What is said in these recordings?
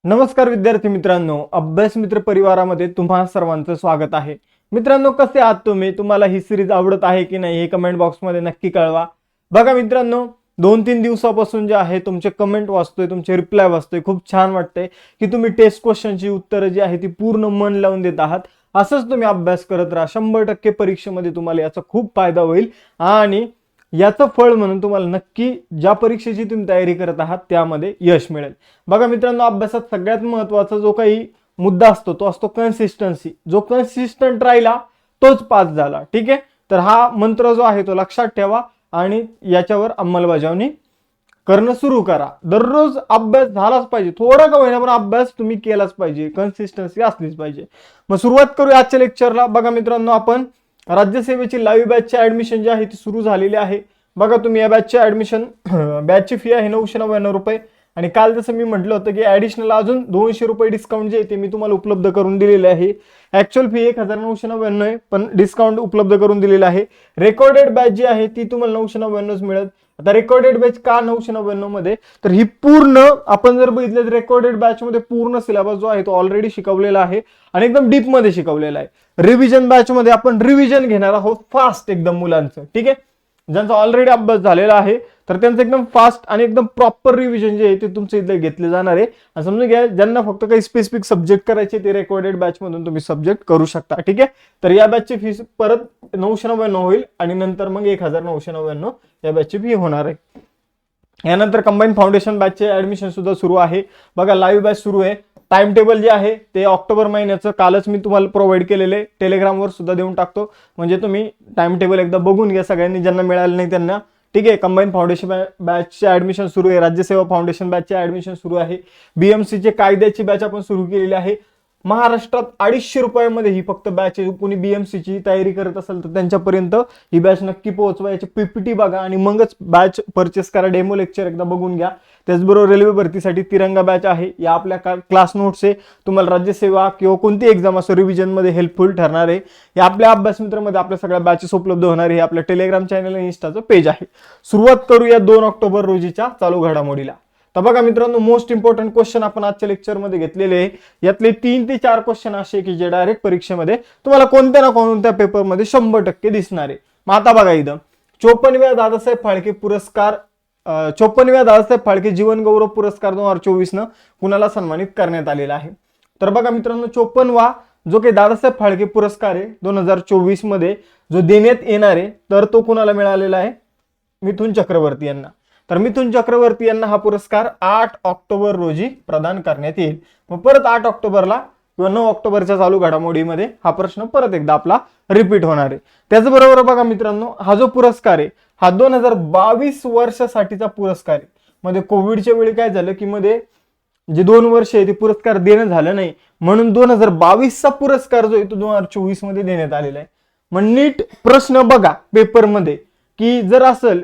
नमस्कार विद्यार्थी मित्रांनो, अभ्यास मित्र परिवारामध्ये तुम्हा सर्वांचं स्वागत आहे. मित्रांनो, कसे आहात तुम्ही? तुम्हाला ही सिरीज आवडत आहे की नाही हे कमेंट बॉक्समध्ये नक्की कळवा. बघा मित्रांनो, 2-3 दिवसापासून जे आहे तुमचे कमेंट वाचतोय, तुमचे रिप्लाय वाचतोय, खूप छान वाटतंय की तुम्ही टेस्ट क्वेश्चनची उत्तरं जी आहे ती पूर्ण मन लावून देत आहात. असंच तुम्ही अभ्यास करत राहा. 100% परीक्षेमध्ये तुम्हाला याचा खूप फायदा होईल आणि याचं फळ म्हणून तुम्हाला नक्की ज्या परीक्षेची तुम्ही तयारी करत आहात त्यामध्ये यश मिळेल. बघा मित्रांनो, अभ्यासात सगळ्यात महत्त्वाचा जो काही मुद्दा असतो तो असतो कन्सिस्टन्सी. जो कन्सिस्टंट राहिला तोच पास झाला. ठीक आहे, तर हा मंत्र जो आहे तो लक्षात ठेवा आणि याच्यावर अंमलबजावणी करणं सुरू करा. दररोज अभ्यास झालाच पाहिजे, थोडा का होईना पण अभ्यास तुम्ही केलाच पाहिजे, कन्सिस्टन्सी असलीच पाहिजे. मग सुरुवात करूया आजच्या लेक्चरला. बघा मित्रांनो, आपण राज्यसेवेची लाईव्ह बॅचची ऍडमिशन जी आहे ती सुरू झालेली आहे. बघा तुम्ही या बॅचची ऍडमिशन बॅचची फी आहे 999 रुपये आणि काल जसं मी म्हटलं होतं की ऍडिशनल अजून 200 रुपये डिस्काउंट जे आहे ते मी तुम्हाला उपलब्ध करून दिलेले आहे. ऍक्च्युअल फी 1999 आहे, पण डिस्काउंट उपलब्ध करून दिलेला आहे. रेकॉर्डेड बॅच जी आहे ती तुम्हाला 999 मिळत. आता रेकॉर्डेड बॅच का 999 मध्ये, तर ही पूर्ण आपण जर बघितलं तर रेकॉर्डेड बॅच मध्ये पूर्ण सिलेबस जो आहे तो ऑलरेडी शिकवलेला आहे आणि एकदम डीप मध्ये शिकवलेला आहे. रिव्हिजन बॅच मध्ये आपण रिव्हिजन घेणार आहोत फास्ट एकदम मुलांचं. ठीक आहे, ज्यांचा ऑलरेडी अभ्यास झालेला आहे तर त्यांचं एकदम फास्ट आणि एकदम प्रॉपर रिव्हिजन जे आहे ते तुमचं इथे घेतले जाणार आहे. आणि समजून घ्या, ज्यांना फक्त काही स्पेसिफिक सब्जेक्ट करायचे ते रेकॉर्डेड बॅच मधून तुम्ही सब्जेक्ट करू शकता. ठीक आहे, तर या बॅचची फी परत 999 होईल आणि नंतर मग 1999 या बॅचची फी होणार आहे. यानंतर कंबाईन फाउंडेशन बॅचचे ऍडमिशन सुद्धा सुरू आहे. बघा लाईव्ह बॅच सुरू आहे. टाइम टेबल जे आहे ते ऑक्टोबर महिन्याचं कालच मी तुम्हाला प्रोव्हाइड केलेले टेलिग्रामवर सुद्धा देऊन टाकतो, म्हणजे तुम्ही टाइम टेबल एकदा बघून घ्या सगळ्यांनी, ज्यांना मिळालं नाही त्यांना. ठीक आहे, कंबाईन फाउंडेशन बॅचचे ऍडमिशन सुरू आहे. राज्यसेवा फाउंडेशन बॅचचे ऍडमिशन सुरू आहे. बीएमसीचे कायद्याची बॅच आपण सुरू केलेली आहे. महाराष्ट्रात 250 रुपयामध्ये ही फक्त बॅच आहे. कोणी बीएमसीची तयारी करत असेल तर त्यांच्यापर्यंत ही बॅच नक्की पोहोचवा. याची पीपीटी बघा आणि मगच बॅच परचेस करा. डेमो लेक्चर एकदा बघून घ्या. त्याचबरोबर रेल्वे भरतीसाठी तिरंगा बॅच आहे. या आपल्या क्लास नोट्स आहे, तुम्हाला राज्यसेवा किंवा कोणती एक्झाम असो रिव्हिजन मध्ये हेल्पफुल ठरणार आहे. या आपल्या अभ्यास मित्रांमध्ये आपल्या सगळ्या बॅचेस उपलब्ध होणार आहे. आपल्या टेलिग्राम चॅनल आणि इंस्टाचं पेज आहे. सुरुवात करूया 2 ऑक्टोबर रोजीच्या चालू घडामोडीला. तर बघा मित्रांनो, मोस्ट इम्पॉर्टंट क्वेश्चन आपण आजच्या लेक्चरमध्ये घेतलेले आहे. यातले 3 ते 4 क्वेश्चन असे की जे डायरेक्ट परीक्षेमध्ये तुम्हाला कोणत्या ना कोणत्या पेपरमध्ये 100% दिसणार आहे. मग आता बघा इथं 54व्या दादासाहेब फाळके पुरस्कार 54व्या दादासाहेब फाळके जीवन गौरव पुरस्कार 2024 न कुणाला सन्मानित करण्यात आलेला आहे. तर बघा मित्रांनो, 54वा जो काही दादासाहेब फाळके पुरस्कार आहे 2024 मध्ये जो देण्यात येणार आहे तर तो कुणाला मिळालेला आहे? मिथुन चक्रवर्ती यांना. तर मिथुन चक्रवर्ती यांना हा पुरस्कार 8 ऑक्टोबर रोजी प्रदान करण्यात येईल. मग परत 8 ऑक्टोबरला किंवा 9 ऑक्टोबरच्या चालू घडामोडीमध्ये हा प्रश्न परत एकदा आपला रिपीट होणार आहे. त्याचबरोबर बघा मित्रांनो, हा जो पुरस्कार आहे हा 2022 वर्षासाठीचा पुरस्कार आहे. मध्ये कोविडच्या वेळी काय झालं की मध्ये जे 2 वर्ष आहे ते पुरस्कार देणं झालं नाही, म्हणून 2022चा पुरस्कार जो आहे तो 2024 मध्ये देण्यात आलेला आहे. मग नीट प्रश्न बघा पेपरमध्ये की जर असेल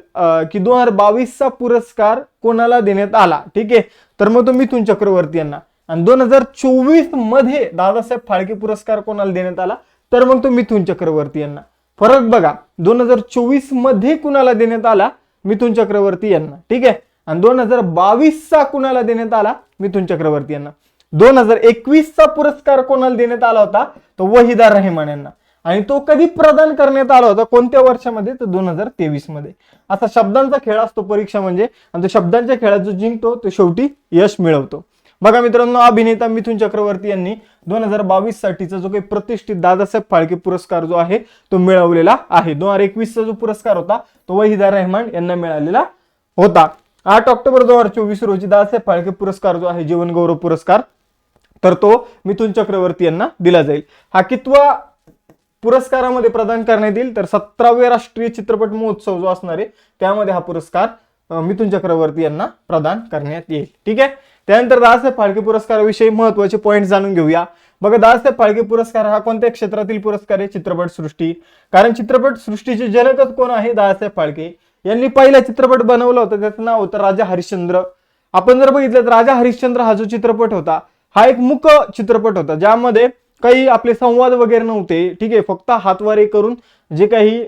की 2022चा पुरस्कार कोणाला देण्यात आला, ठीक आहे, तर मग तो मिथुन चक्रवर्ती यांना. आणि 2024 मध्ये दादासाहेब फाळके पुरस्कार कोणाला देण्यात आला तर मग तो मिथुन चक्रवर्ती यांना. फरक बघा, 2024 मध्ये कुणाला देण्यात आला? मिथुन चक्रवर्ती यांना. ठीक आहे, आणि 2022चा कुणाला देण्यात आला? मिथुन चक्रवर्ती यांना. 2021चा पुरस्कार कोणाला देण्यात आला होता? तो वहिदा रहमान यांना. आणि तो कधी प्रदान करण्यात आला होता, कोणत्या वर्षामध्ये? तर 2023 मध्ये. असा शब्दांचा खेळ असतो परीक्षा म्हणजे, आणि तो शब्दांच्या खेळात जो जिंकतो तो शेवटी यश मिळवतो. बघा मित्रांनो, अभिनेता मिथुन चक्रवर्ती यांनी 2022 साठीचा जो काही प्रतिष्ठित दादासाहेब फाळके पुरस्कार जो आहे तो मिळवलेला आहे. 2021चा जो पुरस्कार होता तो वहिदा रहमान यांना मिळालेला होता. 8 ऑक्टोबर 2024 रोजी दादासाहेब फाळके पुरस्कार जो आहे जीवन गौरव पुरस्कार, तर तो मिथुन चक्रवर्ती यांना दिला जाईल. हा कितवा पुरस्कारामध्ये प्रदान करण्यात येईल? तर 17वे राष्ट्रीय चित्रपट महोत्सव जो असणार आहे त्यामध्ये हा पुरस्कार मिथुन चक्रवर्ती यांना प्रदान करण्यात येईल. ठीक आहे, त्यानंतर दादासाहेब फाळके पुरस्काराविषयी महत्वाचे पॉईंट जाणून घेऊया. बघा, दादासाहेब फाळके पुरस्कार हा कोणत्या क्षेत्रातील पुरस्कार आहे? चित्रपट सृष्टी. कारण चित्रपट सृष्टीचे जनकच कोण आहे? दादासाहेब फाळके यांनी पहिला चित्रपट बनवला होता, त्याचं नाव होतं राजा हरिश्चंद्र. आपण जर बघितलं तर राजा हरिश्चंद्र हा जो चित्रपट होता हा एक मूक चित्रपट होता, ज्यामध्ये काही आपले संवाद वगैरे नव्हते. ठीक आहे, फक्त हातवारे करून जे काही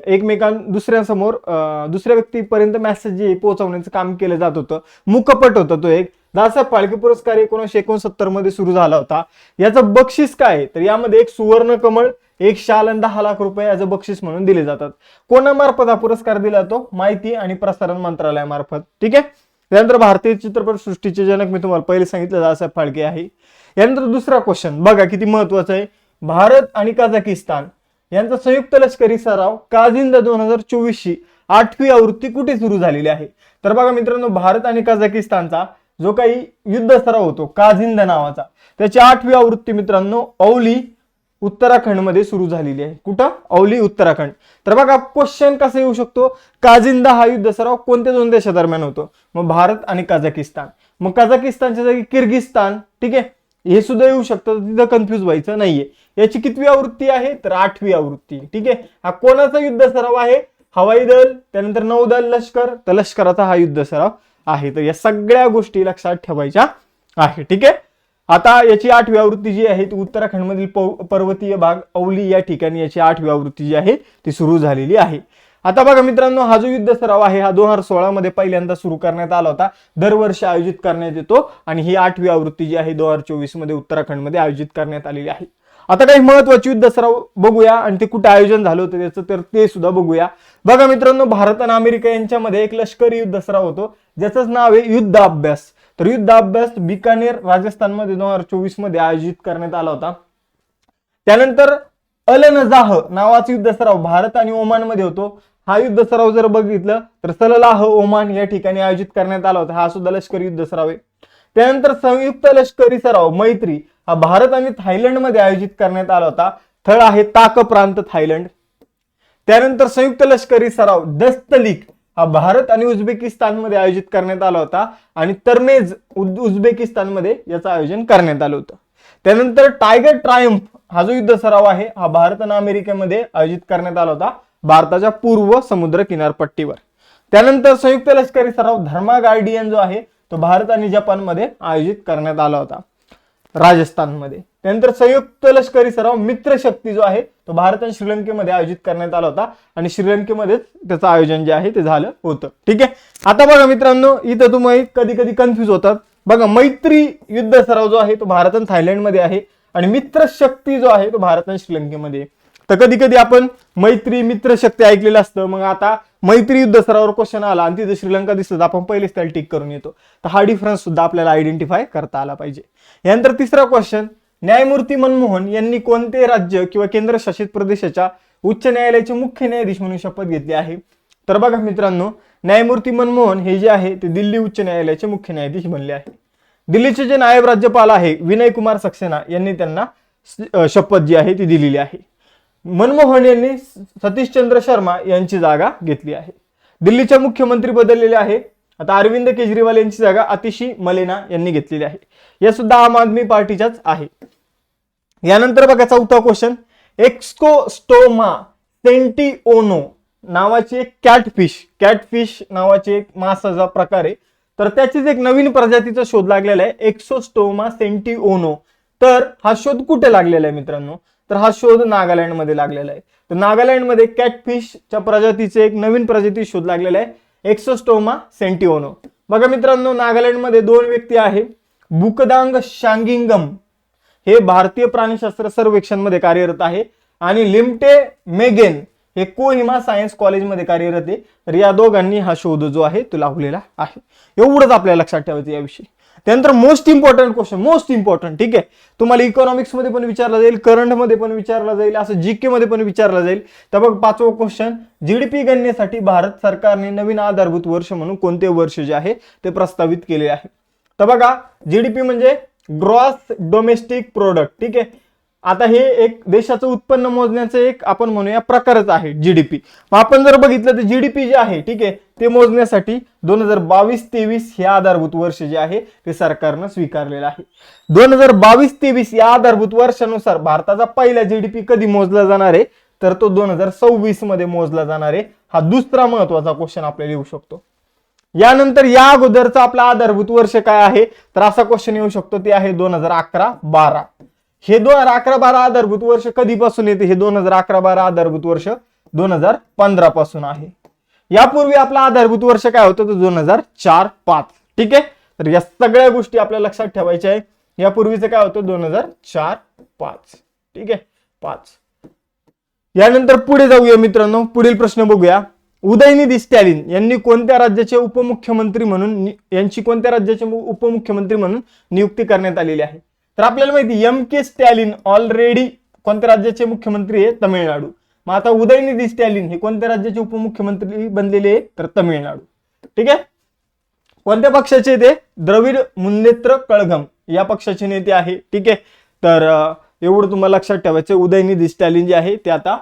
दुसऱ्या व्यक्तीपर्यंत मेसेज पोहोचवण्याचं काम केलं जात होतं. मुकपट होता तो एक. दादासाहेब फाळके पुरस्कार 1969 मध्ये सुरू झाला होता. याचं बक्षीस काय आहे? तर यामध्ये एक सुवर्ण कमळ, एक शाल आणि 10 लाख रुपये याचं बक्षीस म्हणून दिले जातात. कोणामार्फत हा पुरस्कार दिला जातो? माहिती आणि प्रसारण मंत्रालयामार्फत. ठीक आहे. त्यानंतर भारतीय चित्रपट सृष्टीचे जनक मी तुम्हाला पहिले सांगितलं दादासाहेब फाळके आहे. यानंतर दुसरा क्वेश्चन बघा किती महत्वाचा आहे. भारत आणि कझाकिस्तान यांचा संयुक्त लष्करी सराव काझिंदा 2024ची 8वी आवृत्ती कुठे सुरू झालेली आहे? तर बघा मित्रांनो, भारत आणि कझाकिस्तानचा जो काही युद्ध सराव होतो काझिंदा नावाचा, त्याची 8वी आवृत्ती मित्रांनो औली उत्तराखंड मध्ये सुरू झालेली आहे. कुठं? औली उत्तराखंड. तर बघा क्वेश्चन कसा येऊ शकतो, काझिंदा हा युद्ध सराव कोणत्या दोन देशादरम्यान होतो? मग भारत आणि कझाकिस्तान. मग कझाकिस्तानच्या जागी किर्गिस्तान. ठीक आहे, हे सुद्धा येऊ शकतं, तिथं कन्फ्युज व्हायचं नाहीये. याची कितवी आवृत्ती आहे? तर 8वी आवृत्ती. ठीक आहे. हा कोणाचा युद्ध सराव आहे? हवाई दल, त्यानंतर नौदल, लष्कर, तर लष्कराचा हा युद्ध सराव आहे. तर या सगळ्या गोष्टी लक्षात ठेवायच्या आहे. ठीक आहे. आता याची 8वी आवृत्ती जी आहे ती उत्तराखंड मधील पर्वतीय भाग औली या ठिकाणी याची 8वी आवृत्ती जी आहे ती सुरू झालेली आहे. आता बघा मित्रांनो, हा जो युद्ध सराव आहे हा 2016 मध्ये पहिल्यांदा सुरू करण्यात आला होता. दरवर्षी आयोजित करण्यात येतो आणि ही 8वी आवृत्ती जी आहे 2024 मध्ये उत्तराखंड मध्ये आयोजित करण्यात आलेली आहे. आता काही महत्वाचे युद्ध सराव बघूया आणि ते कुठे आयोजन झालं होतं त्याचं तर ते सुद्धा बघूया. बघा मित्रांनो, भारत आणि अमेरिका यांच्यामध्ये एक लष्करी युद्ध सराव होतो ज्याचं नाव आहे युद्ध अभ्यास. तर युद्ध अभ्यास बिकानेर राजस्थान मध्ये 2024 मध्ये आयोजित करण्यात आला होता. त्यानंतर अल नजाह नावाचा युद्ध सराव भारत आणि ओमान मध्ये होतो. हा युद्ध सराव जर बघितलं तर सललाह ओमान या ठिकाणी आयोजित करण्यात आला होता. हा सुद्धा लष्करी युद्ध सराव आहे. त्यानंतर संयुक्त लष्करी सराव मैत्री हा भारत आणि थायलंड मध्ये आयोजित करण्यात आला होता. स्थळ आहे ताक प्रांत थायलंड. त्यानंतर संयुक्त लष्करी सराव दस्तलीक हा भारत आणि उझबेकिस्तान मध्ये आयोजित करण्यात आला होता आणि तरमेज उझबेकिस्तान मध्ये याचं आयोजन करण्यात आलं होतं. त्यानंतर टायगर ट्रायम्फ हा जो युद्ध सराव आहे हा भारत आणि अमेरिकेमध्ये आयोजित करण्यात आला होता भारताच्या पूर्व समुद्र किनारपट्टीवर. त्यानंतर संयुक्त लष्करी सराव धर्मा गार्डियन जो आहे तो भारत आणि जपानमध्ये आयोजित करण्यात आला होता राजस्थानमध्ये. त्यानंतर संयुक्त लष्करी सराव मित्र शक्ती जो आहे तो भारत आणि श्रीलंकेमध्ये आयोजित करण्यात आला होता आणि श्रीलंकेमध्येच त्याचं आयोजन जे आहे ते झालं होतं. ठीक आहे. आता बघा मित्रांनो, इथं तुम्ही कधी कधी कन्फ्युज होतात. बघा, मैत्री युद्ध सराव जो आहे तो भारत आणि थायलंडमध्ये आहे आणि मित्र शक्ती जो आहे तो भारत आणि श्रीलंकेमध्ये. तर कधी कधी आपण मैत्री मित्र शक्ती ऐकलेलं असतं. मग आता मैत्री युद्ध सरावावर क्वेश्चन आला आणि तिथे श्रीलंका दिसतं, आपण पहिलेच त्याला टिक करून येतो. तर हा डिफरन्स सुद्धा आपल्याला आयडेंटिफाय करता आला पाहिजे. यानंतर तिसरा क्वेश्चन, न्यायमूर्ती मनमोहन यांनी कोणते राज्य किंवा केंद्रशासित प्रदेशाच्या उच्च न्यायालयाचे मुख्य न्यायाधीश म्हणून शपथ घेतली आहे? तर बघा मित्रांनो, न्यायमूर्ती मनमोहन हे जे आहे ते दिल्ली उच्च न्यायालयाचे मुख्य न्यायाधीश बनले आहे. दिल्लीचे जे नायब राज्यपाल आहे विनय कुमार सक्सेना यांनी त्यांना शपथ जी आहे ती दिलेली आहे. मनमोहन यांनी सतीशचंद्र शर्मा यांची जागा घेतली आहे. दिल्लीचे मुख्यमंत्री बदललेले आहे. आता अरविंद केजरीवाल यांची जागा आतिशी मलेना यांनी घेतलेली आहे. या सुद्धा आम आदमी पार्टीच्याच आहे. यानंतर बघा चौथा क्वेश्चन, एक्स्कोस्टोमा सेंटिओनो नावाची एक कॅटफिश नावाची एक मासाचा प्रकार आहे. तर त्याचीच एक नवीन प्रजातीचा शोध लागलेला आहे एक्सोस्टोमा सेंटिओनो. तर हा शोध कुठे लागलेला आहे मित्रांनो? तर हा शोध नागालँड मध्ये लागलेला आहे. तर नागालँड मध्ये कॅटफिशच्या प्रजातीचे एक नवीन प्रजाती शोध लागलेला आहे एक्सोस्टोमा सेंटिओनो. बघा मित्रांनो, नागालँड मध्ये दोन व्यक्ती आहे. बुकदांग शांगिंगम हे भारतीय प्राणीशास्त्र सर्वेक्षण मध्ये कार्यरत आहे आणि लिमटे मेगेन हे कोहिमा सायन्स कॉलेजमध्ये कार्यरत आहे. तर या दोघांनी हा शोध जो आहे तो लावलेला आहे. एवढंच आपल्याला लक्षात ठेवायचं याविषयी. त्यानंतर most important question, most important, ठीक आहे, तुम्हाला इकॉनॉमिक्स मध्ये पण विचारला जाईल, करंट मध्ये पण विचारला जाईल, असं जीके मध्ये पण विचारला जाईल. तर बघ पाचवा क्वेश्चन, जीडीपी गणनेसाठी भारत सरकारने नवीन आधारभूत वर्ष म्हणून कोणते वर्ष जे आहे ते प्रस्तावित केले आहे? तर बघा, जीडीपी म्हणजे ग्रॉस डोमेस्टिक प्रोडक्ट. ठीक आहे. आता हे एक देशाचं उत्पन्न मोजण्याचं एक आपण म्हणूया प्रकारच आहे जीडीपी. मग आपण जर बघितलं तर जीडीपी जे आहे, ठीक आहे, ते मोजण्यासाठी 2022-23 हे आधारभूत वर्ष जे आहे ते सरकारनं स्वीकारलेलं आहे. 2022-23 या आधारभूत वर्षानुसार भारताचा पहिला जीडीपी कधी मोजला जाणार आहे? तर तो 2026 मध्ये मोजला जाणार आहे. हा दुसरा महत्वाचा क्वेश्चन आपल्याला येऊ शकतो. यानंतर या अगोदरचा आपला आधारभूत वर्ष काय आहे? तर असा क्वेश्चन येऊ शकतो, ते आहे 2011-12. हे 2011-12 आधारभूत वर्ष कधीपासून येते? हे 2011-12 आधारभूत वर्ष 2015 पासून आहे. यापूर्वी आपला आधारभूत वर्ष काय होतं? तर 2004-5. ठीक आहे. तर या सगळ्या गोष्टी आपल्या लक्षात ठेवायच्या आहे. यापूर्वीचं काय होतं 2004-5. ठीक आहे 5. यानंतर पुढे जाऊया मित्रांनो. पुढील प्रश्न बघूया. उदयनिधी स्टॅलिन यांनी कोणत्या राज्याचे उपमुख्यमंत्री म्हणून नियुक्ती करण्यात आलेली आहे? तर आपल्याला माहिती M.K. स्टॅलिन ऑलरेडी कोणत्या राज्याचे मुख्यमंत्री आहे? तमिळनाडू. मग आता उदयनिधी स्टॅलिन हे कोणत्या राज्याचे उपमुख्यमंत्री बनलेले आहे? तर तमिळनाडू. ठीक आहे. कोणत्या पक्षाचे ते? द्रविड मुन्नेत्र कळघम या पक्षाचे नेते आहे. ठीक आहे. तर एवढं तुम्हाला लक्षात ठेवायचं. उदयनिधी स्टॅलिन जे आहे ते आता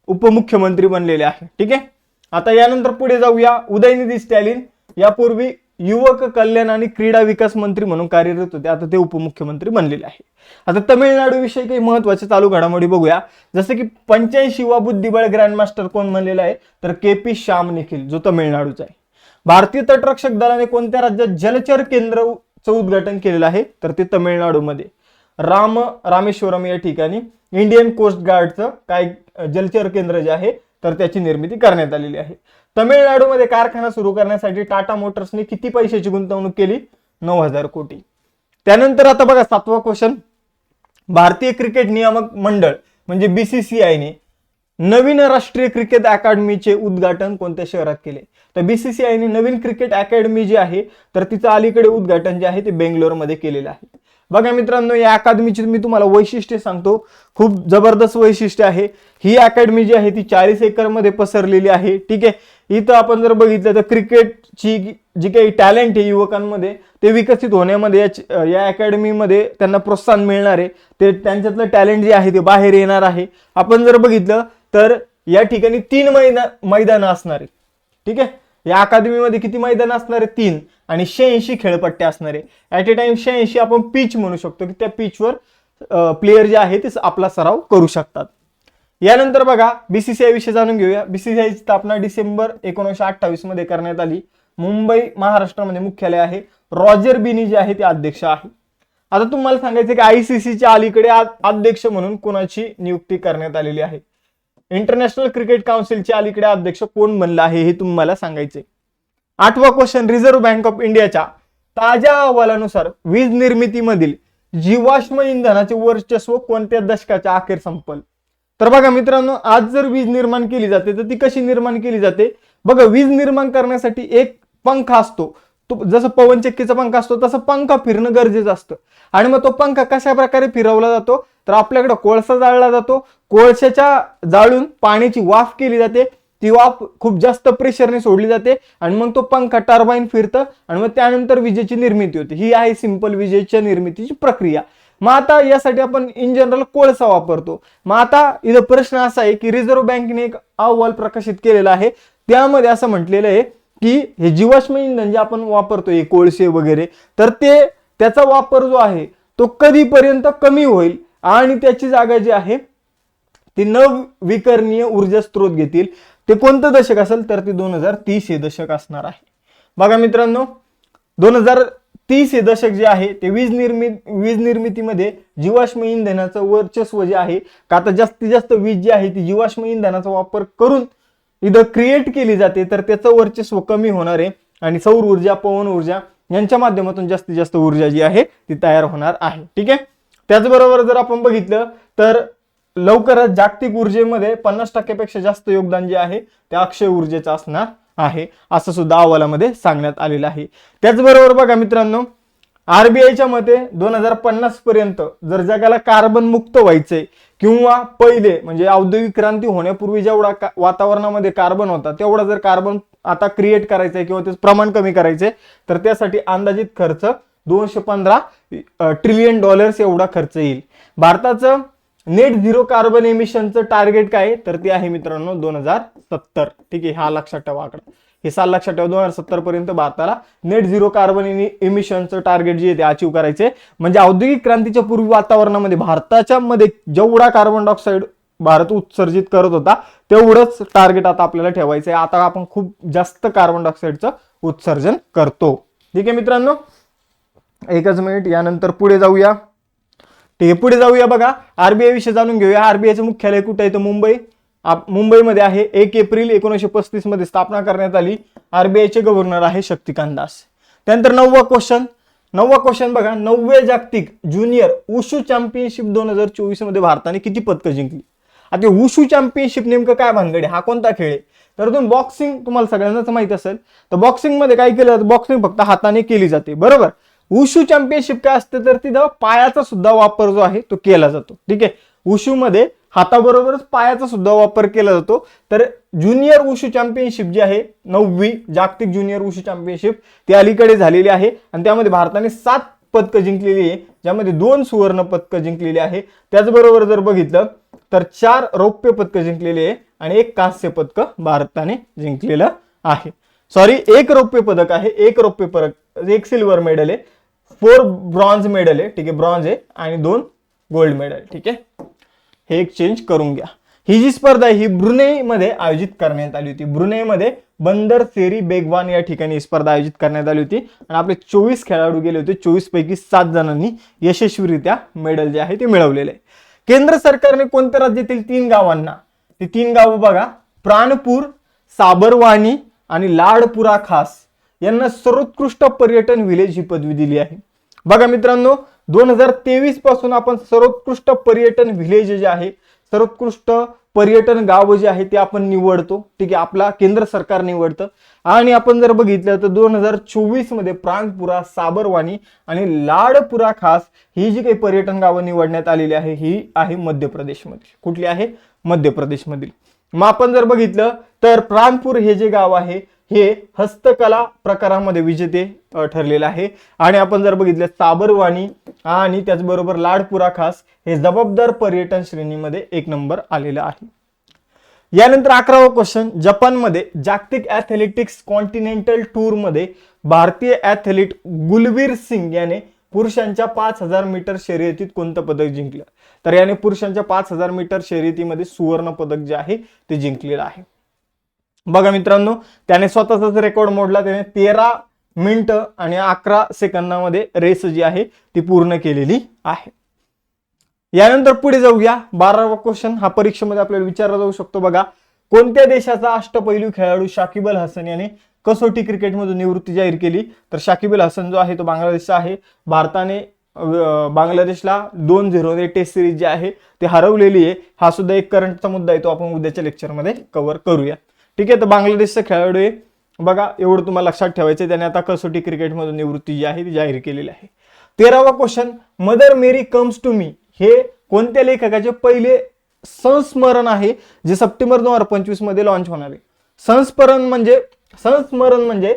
उपमुख्यमंत्री बनलेले आहे. ठीक आहे. आता यानंतर पुढे जाऊया. उदयनिधी स्टॅलिन यापूर्वी युवक कल्याण आणि क्रीडा विकास मंत्री म्हणून कार्यरत होते. आता ते उपमुख्यमंत्री बनलेले आहे. आता तमिळनाडू विषयी काही महत्वाचे चालू घडामोडी बघूया. जसं की 85वा बुद्धिबळ ग्रँडमास्टर कोण बनलेला आहे? तर KP श्याम निखिल, जो तमिळनाडूचा आहे. भारतीय तटरक्षक दलाने कोणत्या राज्यात जलचर केंद्राचं उद्घाटन केलेलं आहे? तर ते तमिळनाडूमध्ये रामेश्वरम या ठिकाणी इंडियन कोस्ट गार्डचं काय जलचर केंद्र जे आहे तर त्याची निर्मिती करण्यात आलेली आहे. तमिळनाडूमध्ये कारखाना सुरू करण्यासाठी टाटा मोटर्सने किती पैशाची गुंतवणूक केली? 9,000 कोटी. त्यानंतर आता बघा 7वा क्वेश्चन. भारतीय क्रिकेट नियामक मंडळ म्हणजे BCCI ने नवीन राष्ट्रीय क्रिकेट अकादमीचे उद्घाटन कोणत्या शहरात केले? तर BCCI ने नवीन क्रिकेट अकादमी जी आहे तर तिचं अलीकडे उद्घाटन जे आहे ते बेंगलोरमध्ये केलेलं आहे. बघा मित्रांनो, या अकादमीची मी तुम्हाला वैशिष्ट्य सांगतो. खूप जबरदस्त वैशिष्ट्य आहे. ही अकादमी जी आहे ती 40 एकरमध्ये पसरलेली आहे. ठीक आहे. इथं आपण जर बघितलं तर क्रिकेटची जी काही टॅलेंट आहे युवकांमध्ये ते विकसित होण्यामध्ये या अकॅडमीमध्ये त्यांना प्रोत्साहन मिळणार आहे. ते त्यांच्यातलं टॅलेंट जे आहे ते बाहेर येणार आहे. आपण जर बघितलं तर या ठिकाणी 3 मैदानं असणार आहे. ठीक आहे. या अकादमीमध्ये किती मैदान असणार आहे? 3 आणि 86 खेळपट्ट्या असणार आहे. ऍट ए टाइम 86 आपण पिच म्हणू शकतो की त्या पिचवर प्लेयर जे आहे ते आपला सराव करू शकतात. यानंतर बघा BCCI विषयी जाणून घेऊया. BCCI ची स्थापना डिसेंबर 1928 मध्ये करण्यात आली. मुंबई महाराष्ट्रामध्ये मुख्यालय आहे. रॉजर बिनी जे आहे ते अध्यक्ष आहे. आता तुम्हाला सांगायचं की ICC च्या अलीकडे अध्यक्ष म्हणून कोणाची नियुक्ती करण्यात आलेली आहे? इंटरनॅशनल क्रिकेट काउन्सिलचे अलीकडे अध्यक्ष कोण बनलं आहे हे तुम्हाला सांगायचंय. 8वा क्वेश्चन. रिझर्व्ह बँक ऑफ इंडियाच्या ताज्या अहवालानुसार वीज निर्मितीमधील जीवाश्म इंधनाचे वर्चस्व कोणत्या दशकाच्या अखेर संपल? तर बघा मित्रांनो, आज जर वीज निर्माण केली जाते तर ती कशी निर्माण केली जाते? बघा, वीज निर्माण करण्यासाठी एक पंखा असतो. तो जसं पवनचक्कीचा पंखा असतो तसं पंखा फिरणं गरजेचं असतं. आणि मग तो पंखा कशा प्रकारे फिरवला जातो? तर आपल्याकडे कोळसा जाळला जातो. कोळशाच्या जाळून पाण्याची वाफ केली जाते. ती वाफ खूप जास्त प्रेशरने सोडली जाते आणि मग तो पंखा टर्बाईन फिरतं आणि मग त्यानंतर विजेची निर्मिती होते. ही आहे सिंपल विजेच्या निर्मितीची प्रक्रिया. मग आता यासाठी आपण इन जनरल कोळसा वापरतो. मग आता इथं प्रश्न असा आहे की रिझर्व्ह बँकेने एक अहवाल प्रकाशित केलेला आहे. त्यामध्ये असं म्हटलेलं आहे की हे जीवाश्म इंधन जे आपण वापरतोय कोळसे वगैरे, तर त्याचा वापर जो आहे तो कधीपर्यंत कमी होईल आणि त्याची जागा जी आहे ती नवविकरणीय ऊर्जा स्त्रोत घेतील. ते कोणतं दशक असेल? तर ते 2030 हे दशक असणार आहे. बघा मित्रांनो, 2030 हे दशक जे आहे ते वीज निर्मितीमध्ये जीवाश्म इंधनाचं वर्चस्व जे आहे का, आता जास्तीत जास्त वीज जी आहे ती जीवाश्म इंधनाचा वापर करून इथं क्रिएट केली जाते, तर त्याचं वर्चस्व कमी होणार आहे आणि सौर ऊर्जा, पवन ऊर्जा यांच्या माध्यमातून जास्तीत जास्त ऊर्जा जी आहे ती तयार होणार आहे. ठीक आहे. त्याचबरोबर जर आपण बघितलं तर लवकरच जागतिक ऊर्जेमध्ये 50% पेक्षा जास्त योगदान जे आहे ते अक्षय ऊर्जेचं असणार आहे, असं सुद्धा अहवालामध्ये सांगण्यात आलेलं आहे. त्याचबरोबर बघा मित्रांनो, RBIच्या मते 2050 पर्यंत जर जगाला कार्बन मुक्त व्हायचंय किंवा पहिले म्हणजे औद्योगिक क्रांती होण्यापूर्वी जेवढा वातावरणामध्ये कार्बन होता तेवढा जर कार्बन आता क्रिएट करायचंय किंवा त्याचं प्रमाण कमी करायचंय, तर त्यासाठी अंदाजित खर्च $215 ट्रिलियन एवढा खर्च येईल. भारताचं नेट झिरो कार्बन एमिशनचं टार्गेट काय आहे? तर ते आहे मित्रांनो 2070. ठीक आहे. हा लक्षात ठेवा आकडा. हे साल लक्षात ठेवा. 2070 पर्यंत भारताला नेट झिरो कार्बन एमिशनचं टार्गेट जे आहे ते अचीव्ह करायचे. म्हणजे औद्योगिक क्रांतीच्या पूर्वी वातावरणामध्ये भारताच्या मध्ये जेवढा कार्बन डायऑक्साईड भारत उत्सर्जित करत होता तेवढंच टार्गेट आता आपल्याला ठेवायचं आहे. आता आपण खूप जास्त कार्बन डायऑक्साईडचं उत्सर्जन करतो. ठीक आहे मित्रांनो, एकच मिनिट. यानंतर पुढे जाऊया. ठीक आहे, पुढे जाऊया. बघा, RBI विषयी जाणून घेऊया. RBIचं मुख्यालय कुठे आहे? तर मुंबईमध्ये आहे. 1 एप्रिल 1935 मध्ये स्थापना करण्यात आली. RBIचे गव्हर्नर आहे शक्तिकांत दास. त्यानंतर 9वा क्वेश्चन. 9वा क्वेश्चन बघा, 9वे जागतिक ज्युनियर वुशू चॅम्पियनशिप 2024 मध्ये भारताने किती पदकं जिंकली? आता वुशू चॅम्पियनशिप नेमकं काय भानगड आहे, हा कोणता खेळ आहे? तर तुम्ही बॉक्सिंग तुम्हाला सगळ्यांनाच माहित असेल, तर बॉक्सिंग मध्ये काय केलं जातं, बॉक्सिंग फक्त हाताने केली जाते बरोबर. वुशू चॅम्पियनशिप काय असते, तर तिथं पायाचा सुद्धा वापर जो आहे तो केला जातो. ठीक आहे, वुशू मध्ये हाताबरोबरच पायाचा सुद्धा वापर केला जातो. तर ज्युनियर वुशू चॅम्पियनशिप जी आहे 9वी जागतिक ज्युनियर वुशू चॅम्पियनशिप ती अलीकडे झालेली आहे आणि त्यामध्ये भारताने 7 पदकं जिंकलेली आहे, ज्यामध्ये 2 सुवर्ण पदकं जिंकलेली आहे. त्याचबरोबर जर बघितलं तर 4 रौप्य पदकं जिंकलेली आहे आणि 1 कांस्य पदक भारताने जिंकलेलं आहे. सॉरी, 1 रौप्य पदक आहे, 1 रौप्य पदक, 1 सिल्वर मेडल आहे, 4 ब्रॉन्झ मेडल आहे. ठीक आहे, ब्रॉन्झ आहे आणि 2 गोल्ड मेडल. ठीक आहे, हे एक चेंज करून घ्या. ही जी स्पर्धा आहे ही ब्रुनेई मध्ये आयोजित करण्यात आली होती. ब्रुनेई मध्ये बंदर सेरी बेगवान या ठिकाणी स्पर्धा आयोजित करण्यात आली होती आणि आपले 24 खेळाडू गेले होते. 24 पैकी 7 जणांनी यशस्वीरित्या मेडल जे आहे ते मिळवलेले आहे. केंद्र सरकारने कोणत्या राज्यातील 3 गावांना, ती 3 गावं बघा, प्राणपूर, साबरवानी आणि लाडपुरा खास यांना सर्वोत्कृष्ट पर्यटन विलेज ही पदवी दिली आहे. बघा मित्रांनो, 2023 पासून आपण सर्वोत्कृष्ट पर्यटन विलेज जे आहे, सर्वोत्कृष्ट पर्यटन गाव जे आहे ते आपण निवडतो. ठीक आहे, आपला केंद्र सरकार निवडतं आणि आपण जर बघितलं तर 2024 मध्ये प्राणपुरा, साबरवानी आणि लाडपुरा खास ही जी काही पर्यटन गावं निवडण्यात आलेली आहे ही आहे मध्य प्रदेशमधील. कुठली आहे? मध्य प्रदेशमधील. मग आपण जर बघितलं तर प्राणपूर हे जे गाव आहे हे हस्तकला प्रकारामध्ये विजेते ठरलेलं आहे आणि आपण जर बघितलं साबरवानी आणि त्याचबरोबर लाडपुरा खास हे जबाबदार पर्यटन श्रेणीमध्ये 1 नंबर आलेलं आहे. यानंतर 11वा क्वेश्चन, जपानमध्ये जागतिक ॲथलेटिक्स कॉन्टिनेंटल टूर मध्ये भारतीय ॲथलीट गुलवीर सिंग याने पुरुषांच्या 5000 मीटर शर्यतीत कोणतं पदक जिंकलं? तर याने पुरुषांच्या 5000 मीटर शर्यतीमध्ये सुवर्ण पदक जे आहे ते जिंकलेलं आहे. बघा मित्रांनो, त्याने स्वतःचाच रेकॉर्ड मोडला. त्याने 13 मिनिटं आणि 11 सेकंदामध्ये रेस जी आहे ती पूर्ण केलेली आहे. यानंतर पुढे जाऊया. 12वा क्वेश्चन हा परीक्षेमध्ये आपल्याला विचारला जाऊ शकतो. बघा, कोणत्या देशाचा अष्टपैलू खेळाडू शाकिब अल हसन याने कसोटी क्रिकेटमधून निवृत्ती जाहीर केली? तर शाकिब अल हसन जो आहे तो बांगलादेशचा आहे. भारताने बांगलादेशला 2-0 ने टेस्ट सिरीज जी आहे ती हरवलेली आहे. हा सुद्धा एक करंटचा मुद्दा आहे, तो आपण उद्याच्या लेक्चरमध्ये कव्हर करूया. ठीक आहे, तर बांगलादेशचा खेळाडू आहे बघा, एवढं तुम्हाला लक्षात ठेवायचं. त्याने आता कसोटी क्रिकेटमधून निवृत्ती जी आहे ती जाहीर केलेली आहे. 13वा question, Mother Mary comes to me हे कोणत्या लेखकाचे पहिले संस्मरण आहे जे सप्टेंबर 2025 मध्ये लॉन्च होणार आहे? संस्मरण म्हणजे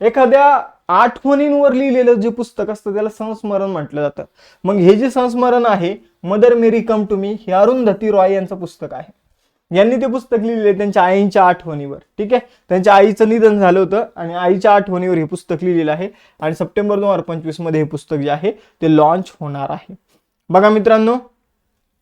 एखाद्या आठवणींवर लिहिलेलं जे पुस्तक असतं त्याला संस्मरण म्हटलं जातं. मग हे जे संस्मरण आहे mother Mary come to me हे अरुंधती रॉय यांचं पुस्तक आहे. यांनी ते पुस्तक लिहिलेले त्यांच्या आईच्या आठवणीवर. ठीक आहे, त्यांच्या आईचं निधन झालं होतं आणि आईच्या आठवणीवर हे पुस्तक लिहिलेलं आहे आणि सप्टेंबर 2025 मध्ये हे पुस्तक जे आहे ते लॉन्च होणार आहे. बघा मित्रांनो,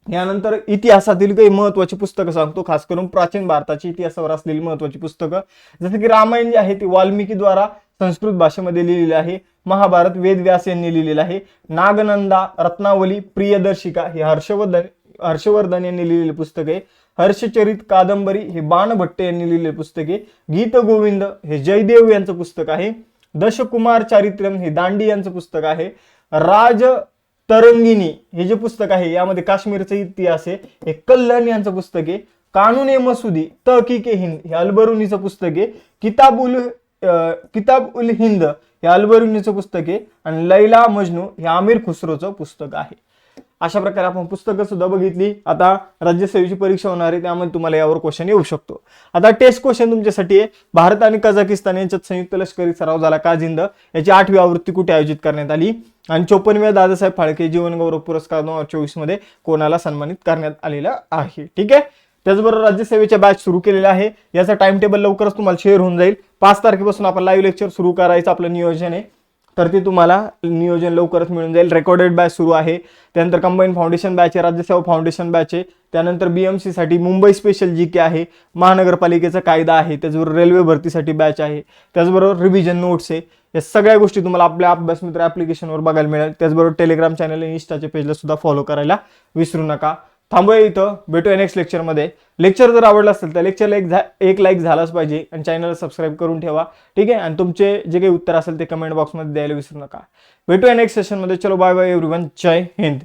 यानंतर इतिहासातील काही महत्वाची पुस्तकं सांगतो, खास करून प्राचीन भारताची इतिहासावर असलेली महत्वाची पुस्तकं. जसं की रामायण जे आहे ते वाल्मिकीद्वारा संस्कृत भाषेमध्ये लिहिलेलं आहे. महाभारत वेदव्यास यांनी लिहिलेलं आहे. नागनंदा, रत्नावली, प्रियदर्शिका हे हर्षवर्धन यांनी लिहिलेले पुस्तक आहे. हर्षचरित कादंबरी हे बाणभट्ट यांनी लिहिलेले पुस्तक आहे. गीत गोविंद हे जयदेव यांचं पुस्तक आहे. दशकुमार चारित्र्यम हे दांडी यांचं पुस्तक आहे. राज तरंगिणी हे जे पुस्तक आहे यामध्ये काश्मीरचा इतिहास आहे हे कल्याण यांचं पुस्तक आहे. कानून मसुदी तहकीके हिंद हे अल्बरुनीचं पुस्तक आहे. किताब उल हिंद हे अल्बरुनीचं पुस्तक आहे आणि लैला मजनू हे आमिर खुसरोचं पुस्तक आहे. अशा प्रकारे आपण पुस्तकं सुद्धा बघितली. आता राज्यसेवेची परीक्षा होणार आहे, त्यामध्ये तुम्हाला यावर क्वेश्चन येऊ शकतो. आता टेस्ट क्वेश्चन तुमच्यासाठी आहे. भारत आणि कझाकिस्तान यांच्यात संयुक्त लष्करी सराव झाला का जिंद याची 8वी आवृत्ती कुठे आयोजित करण्यात आली? आणि 54व्या दादासाहेब फाळके जीवनगौरव पुरस्कार 2024 मध्ये कोणाला सन्मानित करण्यात आलेला आहे? ठीक आहे, त्याचबरोबर राज्यसेवेच्या बॅच सुरू केलेल्या आहे. याचा टाइम टेबल लवकरच तुम्हाला शेअर होऊन जाईल. 5 तारखेपासून आपण लाईव्ह लेक्चर सुरू करायचं आपलं नियोजन आहे, तर ते तुम्हाला नियोजन लवकरच मिळून जाईल. रेकॉर्डेड बॅच सुरू आहे. त्यानंतर कंबाईन फाउंडेशन बॅच आहे, राज्यसेवा फाउंडेशन बॅच आहे. त्यानंतर BMC साठी मुंबई स्पेशल GK आहे, महानगरपालिकेचा कायदा आहे, त्याचबरोबर रेल्वे भरतीसाठी बॅच आहे, त्याचबरोबर रिव्हिजन नोट्स आहे. या सगळ्या गोष्टी तुम्हाला आपल्या अभ्यास मित्र ऍप्लिकेशनवर बघायला मिळेल. त्याचबरोबर टेलिग्राम चॅनल आणि इंस्टाच्या पेजला सुद्धा फॉलो करायला विसरू नका. थांबूया इथं, भेटूया नेक्स्ट लेक्चरमध्ये. लेक्चर जर आवडलं असेल तर लेक्चरला एक लाईक झालाच पाहिजे आणि चॅनलला सबस्क्राईब करून ठेवा. ठीक आहे, आणि तुमचे जे काही उत्तर असेल ते कमेंट बॉक्समध्ये द्यायला विसरू नका. भेटूया नेक्स्ट सेशनमध्ये. चलो बाय बाय एव्हरीवन. जय हिंद.